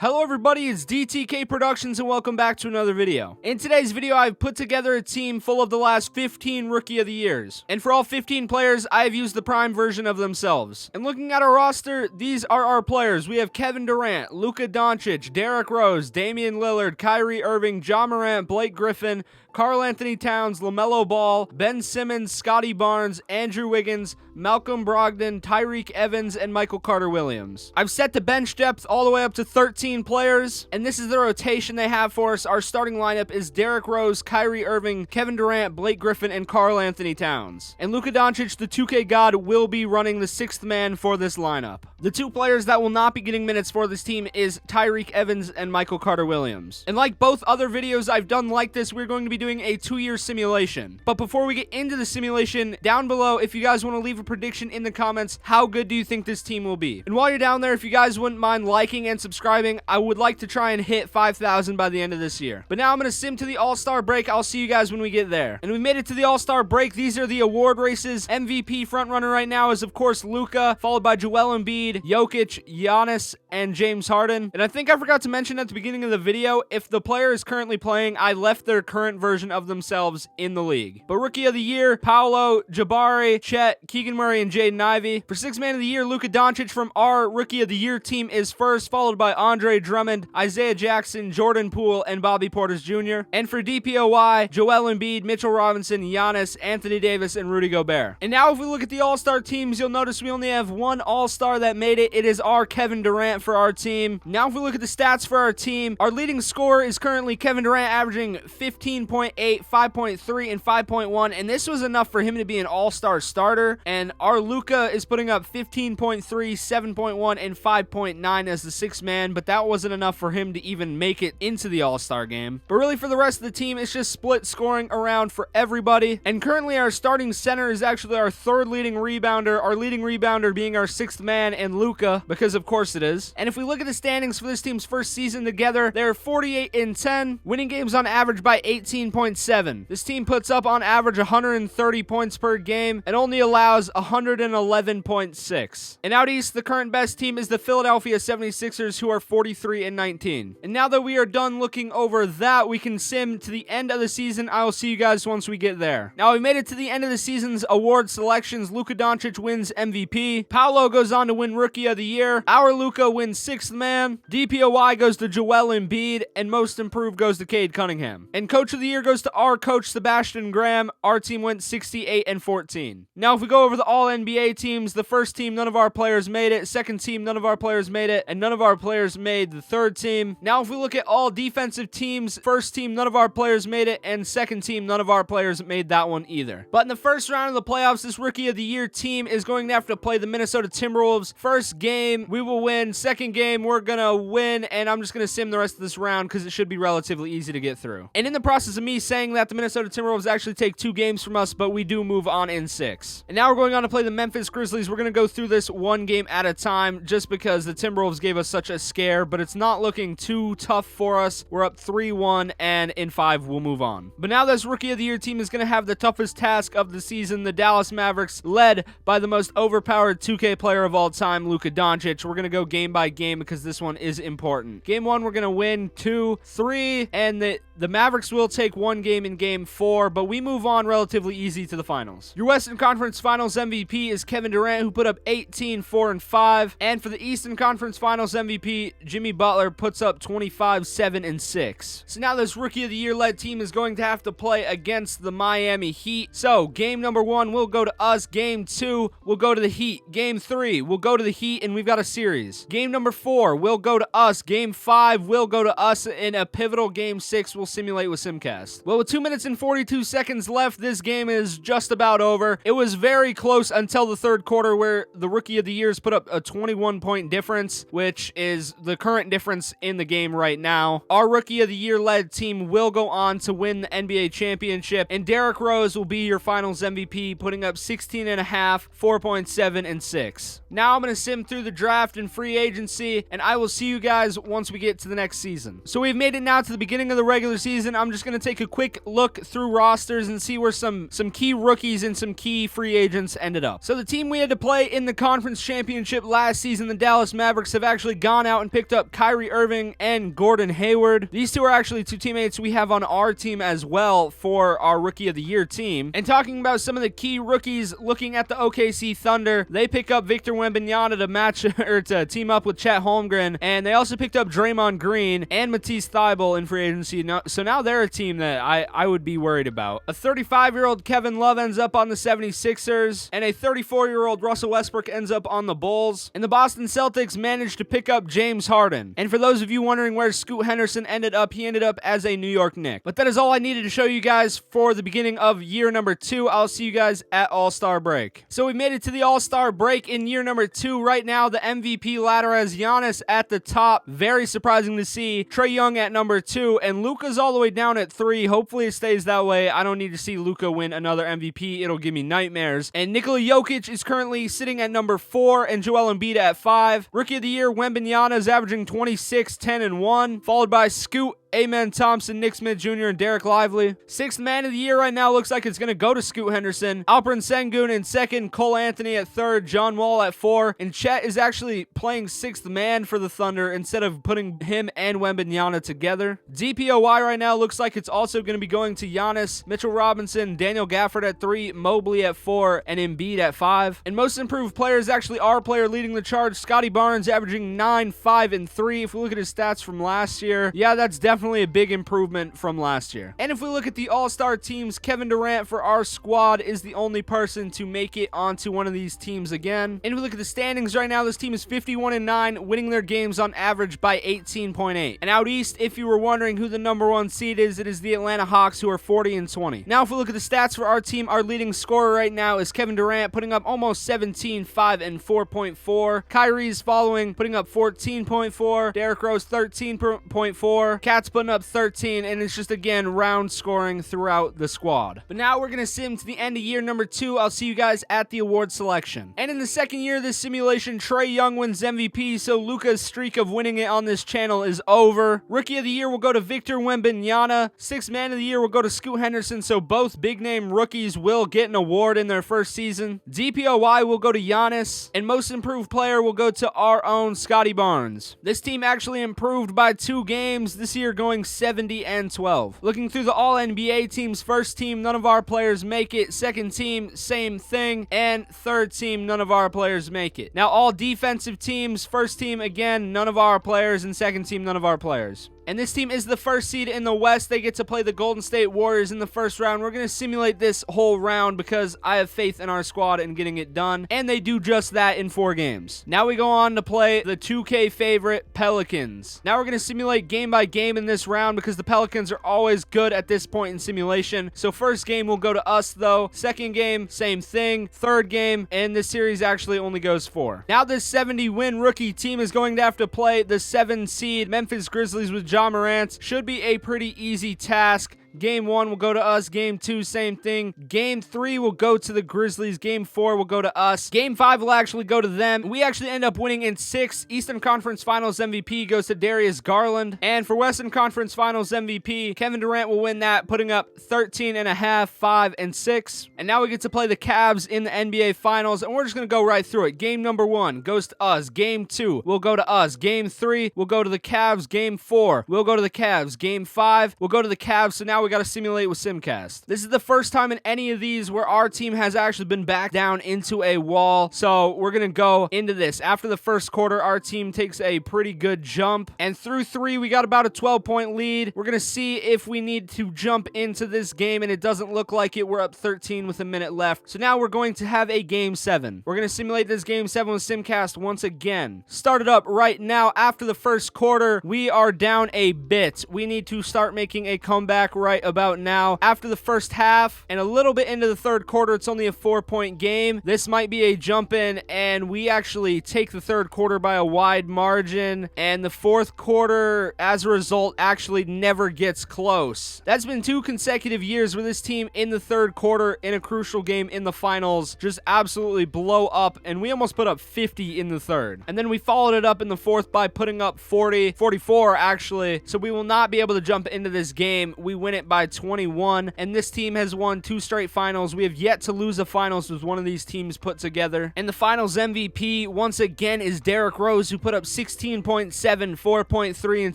Hello everybody, it's DTK Productions and welcome back to another video. In today's video, I've put together a team full of the last 15 Rookie of the Years. And for all 15 players, I've used the prime version of themselves. And looking at our roster, these are our players. We have Kevin Durant, Luka Doncic, Derrick Rose, Damian Lillard, Kyrie Irving, Ja Morant, Blake Griffin, Karl Anthony Towns, LaMelo Ball, Ben Simmons, Scotty Barnes, Andrew Wiggins, Malcolm Brogdon, Tyreke Evans, and Michael Carter-Williams. I've set the bench depth all the way up to 13 players, and this is the rotation they have for us. Our starting lineup is Derrick Rose, Kyrie Irving, Kevin Durant, Blake Griffin, and Karl Anthony Towns. And Luka Doncic, the 2K god, will be running the sixth man for this lineup. The two players that will not be getting minutes for this team is Tyreke Evans and Michael Carter-Williams. And like both other videos I've done like this, we're going to be doing a 2-year simulation. But before we get into the simulation, down below, if you guys want to leave a prediction in the comments, how good do you think this team will be? And while you're down there, if you guys wouldn't mind liking and subscribing, I would like to try and hit 5,000 by the end of this year. But now I'm going to sim to the All-Star break. I'll see you guys when we get there. And we made it to the All-Star break. These are the award races. MVP frontrunner right now is, of course, Luka, followed by Joel Embiid, Jokic, Giannis, and James Harden. And I think I forgot to mention at the beginning of the video, if the player is currently playing, I left their current version of themselves in the league. But Rookie of the Year, Paolo, Jabari, Chet, Keegan Murray, and Jaden Ivey. For Sixth Man of the Year, Luka Doncic from our Rookie of the Year team is first, followed by Andre Drummond, Isaiah Jackson, Jordan Poole, and Bobby Portis Jr. And for DPOY, Joel Embiid, Mitchell Robinson, Giannis, Anthony Davis, and Rudy Gobert. And now if we look at the All-Star teams, you'll notice we only have one All-Star that made it. It is our Kevin Durant for our team. Now if we look at the stats for our team, our leading scorer is currently Kevin Durant, averaging 15.8, 5.3, and 5.1, and this was enough for him to be an all-star starter. And our Luka is putting up 15.3, 7.1, and 5.9 as the sixth man, but that wasn't enough for him to even make it into the all-star game. But really for the rest of the team, it's just split scoring around for everybody. And currently our starting center is actually our third leading rebounder, our leading rebounder being our sixth man and Luka, because of course it is. And if we look at the standings for this team's first season together, they're 48-10, winning games on average by 18.7. This team puts up on average 130 points per game and only allows 111.6. And out east, the current best team is the Philadelphia 76ers, who are 43-19. And now that we are done looking over that, we can sim to the end of the season. I will see you guys once we get there. Now we made it to the end of the season's award selections. Luka Doncic wins MVP. Paolo goes on to win Rookie of the Year. Our Luka wins Sixth Man. DPOY goes to Joel Embiid, and Most Improved goes to Cade Cunningham. And Coach of the Year goes to our coach, Sebastian Graham. Our team went 68-14. Now, if we go over the All-NBA teams, the first team, none of our players made it. Second team, none of our players made it. And none of our players made the third team. Now, if we look at all defensive teams, first team, none of our players made it. And second team, none of our players made that one either. But in the first round of the playoffs, this Rookie of the Year team is going to have to play the Minnesota Timberwolves. First game, we will win. Second game, we're going to win. And I'm just going to sim the rest of this round because it should be relatively easy to get through. And in the process of me saying that, the Minnesota Timberwolves actually take 2 games from us, but we do move on in 6. And now we're going on to play the Memphis Grizzlies. We're going to go through this one game at a time just because the Timberwolves gave us such a scare, but it's not looking too tough for us. We're up 3-1, and in 5, we'll move on. But now this Rookie of the Year team is going to have the toughest task of the season, the Dallas Mavericks, led by the most overpowered 2K player of all time, Luka Doncic. We're going to go game by game because this one is important. Game 1, we're going to win 2, 3, and the Mavericks will take 1 game in game 4, but we move on relatively easy to the finals. Your Western Conference Finals MVP is Kevin Durant, who put up 18, 4, and 5. And for the Eastern Conference Finals MVP, Jimmy Butler puts up 25, 7, and 6. So now this Rookie of the Year led team is going to have to play against the Miami Heat. So game number 1 will go to us. Game 2 will go to the Heat. Game 3 will go to the Heat, and we've got a series. Game number 4 will go to us. Game 5 will go to us, in a pivotal game 6 we'll simulate with Simcast. Well, with 2 minutes and 42 seconds left, this game is just about over. It was very close until the third quarter, where the Rookie of the Years put up a 21-point difference, which is the current difference in the game right now. Our Rookie of the Year led team will go on to win the NBA championship, and Derrick Rose will be your finals MVP, putting up 16.5, 4.7, and 6. Now I'm going to sim through the draft and free agency, and I will see you guys once we get to the next season. So we've made it now to the beginning of the regular season. I'm just going to take a quick look through rosters and see where some key rookies and some key free agents ended up. So the team we had to play in the conference championship last season, the Dallas Mavericks, have actually gone out and picked picked up Kyrie Irving and Gordon Hayward. These two are actually two teammates we have on our team as well for our Rookie of the Year team. And talking about some of the key rookies, looking at the OKC Thunder, they pick up Victor Wembanyama to match or to team up with Chet Holmgren, and they also picked up Draymond Green and Matisse Thybulle in free agency. So now they're a team that I would be worried about. A 35-year-old Kevin Love ends up on the 76ers, and a 34-year-old Russell Westbrook ends up on the Bulls. And the Boston Celtics managed to pick up James Harden. And for those of you wondering where Scoot Henderson ended up, he ended up as a New York Knick. But that is all I needed to show you guys for the beginning of year number 2. I'll see you guys at All-Star break. So we made it to the All-Star break in year number 2. Right now, the MVP ladder has Giannis at the top. Very surprising to see. Trae Young at number 2, and Luka's all the way down at 3. Hopefully it stays that way. I don't need to see Luka win another MVP. It'll give me nightmares. And Nikola Jokic is currently sitting at number 4, and Joel Embiid at 5. Rookie of the Year, Wembanyama is averaging 26, 10, and 1, followed by Scoot, Amen Thompson, Nick Smith Jr., and Derek Lively. 6th man of the year right now looks like it's going to go to Scoot Henderson. Alperen Sengun in 2nd, Cole Anthony at 3rd, John Wall at 4, and Chet is actually playing 6th man for the Thunder instead of putting him and Wembanyama together. DPOY right now looks like it's also going to be going to Giannis, Mitchell Robinson, Daniel Gafford at 3, Mobley at 4, and Embiid at 5. And most improved player is actually our player leading the charge, Scotty Barnes, averaging 9, 5, and 3. If we look at his stats from last year, yeah, that's definitely a big improvement from last year. And if we look at the All-Star teams, Kevin Durant for our squad is the only person to make it onto one of these teams again. And if we look at the standings right now, this team is 51-9, winning their games on average by 18.8. And out east, if you were wondering who the number 1 seed is, it is the Atlanta Hawks, who are 40-20. Now, if we look at the stats for our team, our leading scorer right now is Kevin Durant, putting up almost 17, 5, and 4.4. Kyrie's following, putting up 14.4. Derrick Rose, 13.4. Cat's putting up 13, and it's just, again, round scoring throughout the squad. But now we're going to sim to the end of year number 2. I'll see you guys at the award selection. And in the second year of this simulation, Trae Young wins MVP, so Luka's streak of winning it on this channel is over. Rookie of the Year will go to Victor Wembanyama. 6th Man of the Year will go to Scoot Henderson, so both big-name rookies will get an award in their first season. DPOY will go to Giannis, and Most Improved Player will go to our own Scotty Barnes. This team actually improved by 2 games this year, going 70-12. Looking through the All-NBA teams, first team, none of our players make it. Second team, same thing. And third team, none of our players make it. Now, all defensive teams, first team, again, none of our players, and second team, none of our players. And this team is the first seed in the West. They get to play the Golden State Warriors in the first round. We're going to simulate this whole round because I have faith in our squad and getting it done. And they do just that in 4 games. Now we go on to play the 2K favorite Pelicans. Now we're going to simulate game by game in this round because the Pelicans are always good at this point in simulation. So first game will go to us though. Second game, same thing. Third game, and this series actually only goes 4. Now this 70-win rookie team is going to have to play the 7 seed Memphis Grizzlies with Ja Morant. Should be a pretty easy task. Game 1 will go to us. Game 2, same thing. Game 3 will go to the Grizzlies. Game 4 will go to us. Game 5 will actually go to them. We actually end up winning in 6. Eastern Conference Finals MVP goes to Darius Garland. And for Western Conference Finals MVP, Kevin Durant will win that, putting up 13.5, 5, and 6. And now we get to play the Cavs in the NBA Finals, and we're just going to go right through it. Game number 1 goes to us. Game 2 will go to us. Game 3 will go to the Cavs. Game 4 will go to the Cavs. Game 5 will go to the Cavs. So now we got to simulate with Simcast. This is the first time in any of these where our team has actually been backed down into a wall. So we're going to go into this. After the first quarter, our team takes a pretty good jump. And through 3, we got about a 12-point lead. We're going to see if we need to jump into this game, and it doesn't look like it. We're up 13 with a minute left. So now we're going to have a Game 7. We're going to simulate this Game 7 with Simcast once again. Start it up right now. After the first quarter, we are down a bit. We need to start making a comeback right about now. After the first half and a little bit into the third quarter, it's only a 4-point game. This might be a jump in, and we actually take the third quarter by a wide margin, and the fourth quarter, as a result, actually never gets close. That's been 2 consecutive years where this team in the third quarter in a crucial game in the finals just absolutely blow up, and we almost put up 50 in the third. And then we followed it up in the fourth by putting up 40, 44 actually, so we will not be able to jump into this game. We win it it by 21, and this team has won 2 straight finals. We have yet to lose a finals with one of these teams put together. And the finals MVP, once again, is Derrick Rose, who put up 16.7, 4.3, and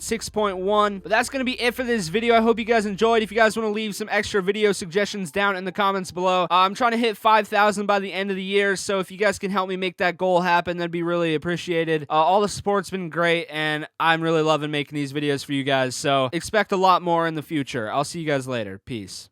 6.1. But that's going to be it for this video. I hope you guys enjoyed. If you guys want to leave some extra video suggestions down in the comments below, I'm trying to hit 5,000 by the end of the year, so if you guys can help me make that goal happen, that'd be really appreciated. All the support's been great, and I'm really loving making these videos for you guys, so expect a lot more in the future. I'll see you guys later. Peace.